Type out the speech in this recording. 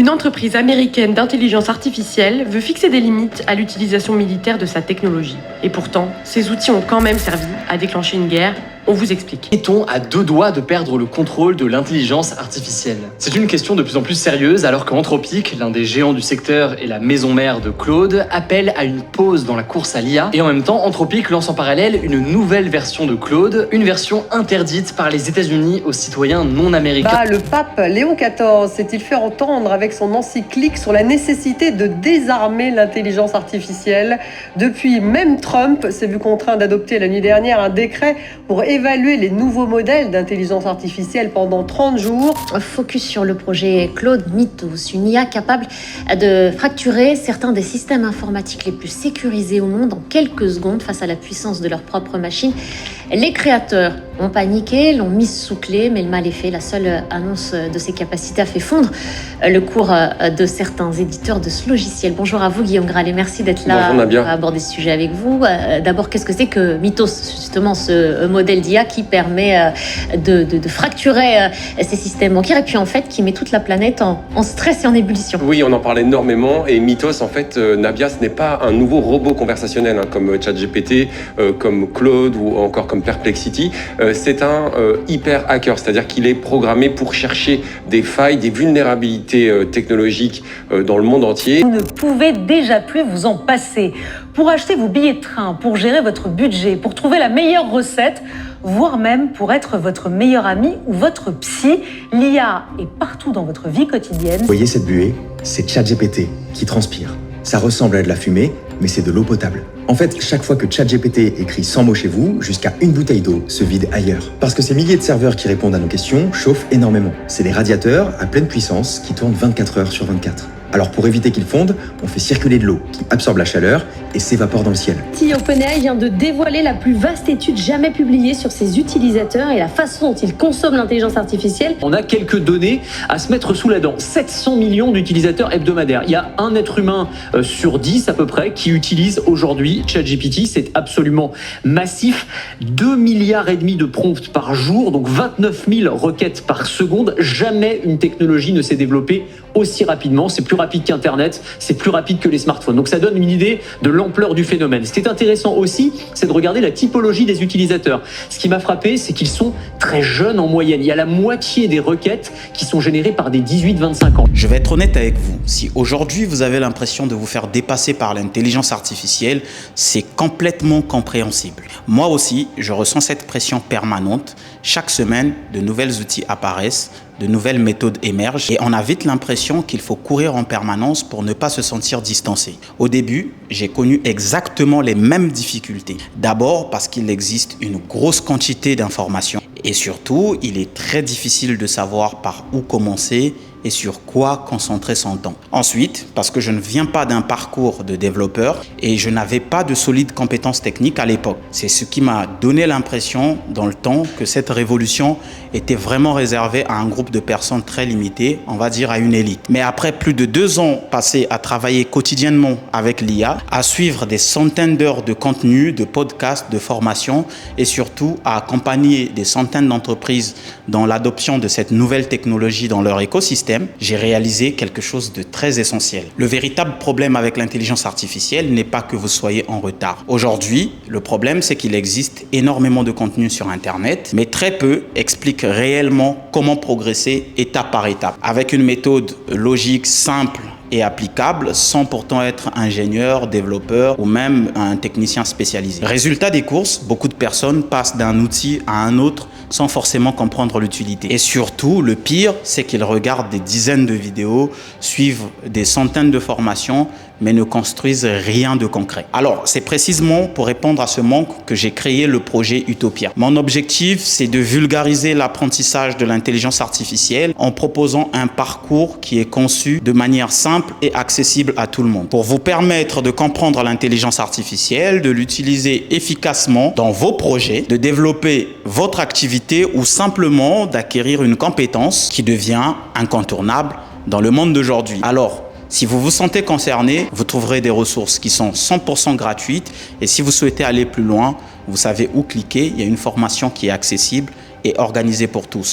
Une entreprise américaine d'intelligence artificielle veut fixer des limites à l'utilisation militaire de sa technologie. Et pourtant, ces outils ont quand même servi à déclencher une guerre. On vous explique. Est-on à deux doigts de perdre le contrôle de l'intelligence artificielle? C'est une question de plus en plus sérieuse alors qu'Anthropic, l'un des géants du secteur et la maison mère de Claude, appelle à une pause dans la course à l'IA. Et en même temps, Anthropic lance en parallèle une nouvelle version de Claude, une version interdite par les États-Unis aux citoyens non américains. Le pape Léon XIV s'est-il fait entendre avec son encyclique sur la nécessité de désarmer l'intelligence artificielle. Depuis, même Trump s'est vu contraint d'adopter la nuit dernière un décret pour évaluer les nouveaux modèles d'intelligence artificielle pendant 30 jours. Focus sur le projet Claude Mythos, une IA capable de fracturer certains des systèmes informatiques les plus sécurisés au monde en quelques secondes face à la puissance de leur propre machine. Les créateurs ont paniqué, l'ont mise sous clé, mais le mal est fait. La seule annonce de ses capacités a fait fondre le cours de certains éditeurs de ce logiciel. Bonjour à vous Guillaume Gralet, merci d'être là pour aborder ce sujet avec vous. D'abord, qu'est-ce que c'est que Mythos, justement ce modèle d'IA qui permet de fracturer ces systèmes bancaires et puis en fait qui met toute la planète en stress et en ébullition? Oui, on en parle énormément et Mythos, en fait, Nabia, ce n'est pas un nouveau robot conversationnel comme ChatGPT, comme Claude ou encore comme Perplexity. C'est un hyper hacker, c'est-à-dire qu'il est programmé pour chercher des failles, des vulnérabilités technologiques dans le monde entier. Vous ne pouvez déjà plus vous en passer. Pour acheter vos billets de train, pour gérer votre budget, pour trouver la meilleure recette, voire même pour être votre meilleur ami ou votre psy, l'IA est partout dans votre vie quotidienne. Vous voyez cette buée? C'est ChatGPT qui transpire. Ça ressemble à de la fumée, mais c'est de l'eau potable. En fait, chaque fois que ChatGPT écrit 100 mots chez vous, jusqu'à une bouteille d'eau se vide ailleurs. Parce que ces milliers de serveurs qui répondent à nos questions chauffent énormément. C'est des radiateurs à pleine puissance qui tournent 24 heures sur 24. Alors pour éviter qu'ils fondent, on fait circuler de l'eau qui absorbe la chaleur et s'évapore dans le ciel. OpenAI vient de dévoiler la plus vaste étude jamais publiée sur ses utilisateurs et la façon dont ils consomment l'intelligence artificielle. On a quelques données à se mettre sous la dent. 700 millions d'utilisateurs hebdomadaires. Il y a un être humain sur 10 à peu près qui utilise aujourd'hui ChatGPT. C'est absolument massif. 2,5 milliards de prompts par jour, donc 29 000 requêtes par seconde. Jamais une technologie ne s'est développée aussi rapidement. C'est plus rapide qu'Internet, c'est plus rapide que les smartphones. Donc ça donne une idée de l'ampleur du phénomène. Ce qui est intéressant aussi, c'est de regarder la typologie des utilisateurs. Ce qui m'a frappé, c'est qu'ils sont très jeunes en moyenne. Il y a la moitié des requêtes qui sont générées par des 18-25 ans. Je vais être honnête avec vous. Si aujourd'hui vous avez l'impression de vous faire dépasser par l'intelligence artificielle, c'est complètement compréhensible. Moi aussi, je ressens cette pression permanente. Chaque semaine, de nouvelles outils apparaissent, de nouvelles méthodes émergent et on a vite l'impression qu'il faut courir en permanence pour ne pas se sentir distancé. Au début, j'ai connu exactement les mêmes difficultés. D'abord parce qu'il existe une grosse quantité d'informations et surtout, il est très difficile de savoir par où commencer et sur quoi concentrer son temps. Ensuite, parce que je ne viens pas d'un parcours de développeur et je n'avais pas de solides compétences techniques à l'époque. C'est ce qui m'a donné l'impression dans le temps que cette révolution était vraiment réservée à un groupe de personnes très limitées, on va dire à une élite. Mais après plus de 2 ans passés à travailler quotidiennement avec l'IA, à suivre des centaines d'heures de contenu, de podcasts, de formations et surtout à accompagner des centaines d'entreprises dans l'adoption de cette nouvelle technologie dans leur écosystème, j'ai réalisé quelque chose de très essentiel. Le véritable problème avec l'intelligence artificielle n'est pas que vous soyez en retard. Aujourd'hui, le problème, c'est qu'il existe énormément de contenu sur Internet, mais très peu expliquent réellement comment progresser étape par étape. Avec une méthode logique, simple et applicable, sans pourtant être ingénieur, développeur ou même un technicien spécialisé. Résultat des courses, beaucoup de personnes passent d'un outil à un autre sans forcément comprendre l'utilité. Et surtout, le pire, c'est qu'ils regardent des dizaines de vidéos, suivent des centaines de formations, mais ne construisent rien de concret. Alors, c'est précisément pour répondre à ce manque que j'ai créé le projet Utopia. Mon objectif, c'est de vulgariser l'apprentissage de l'intelligence artificielle en proposant un parcours qui est conçu de manière simple et accessible à tout le monde. Pour vous permettre de comprendre l'intelligence artificielle, de l'utiliser efficacement dans vos projets, de développer votre activité ou simplement d'acquérir une compétence qui devient incontournable dans le monde d'aujourd'hui. Alors, si vous vous sentez concerné, vous trouverez des ressources qui sont 100% gratuites. Et si vous souhaitez aller plus loin, vous savez où cliquer. Il y a une formation qui est accessible et organisée pour tous.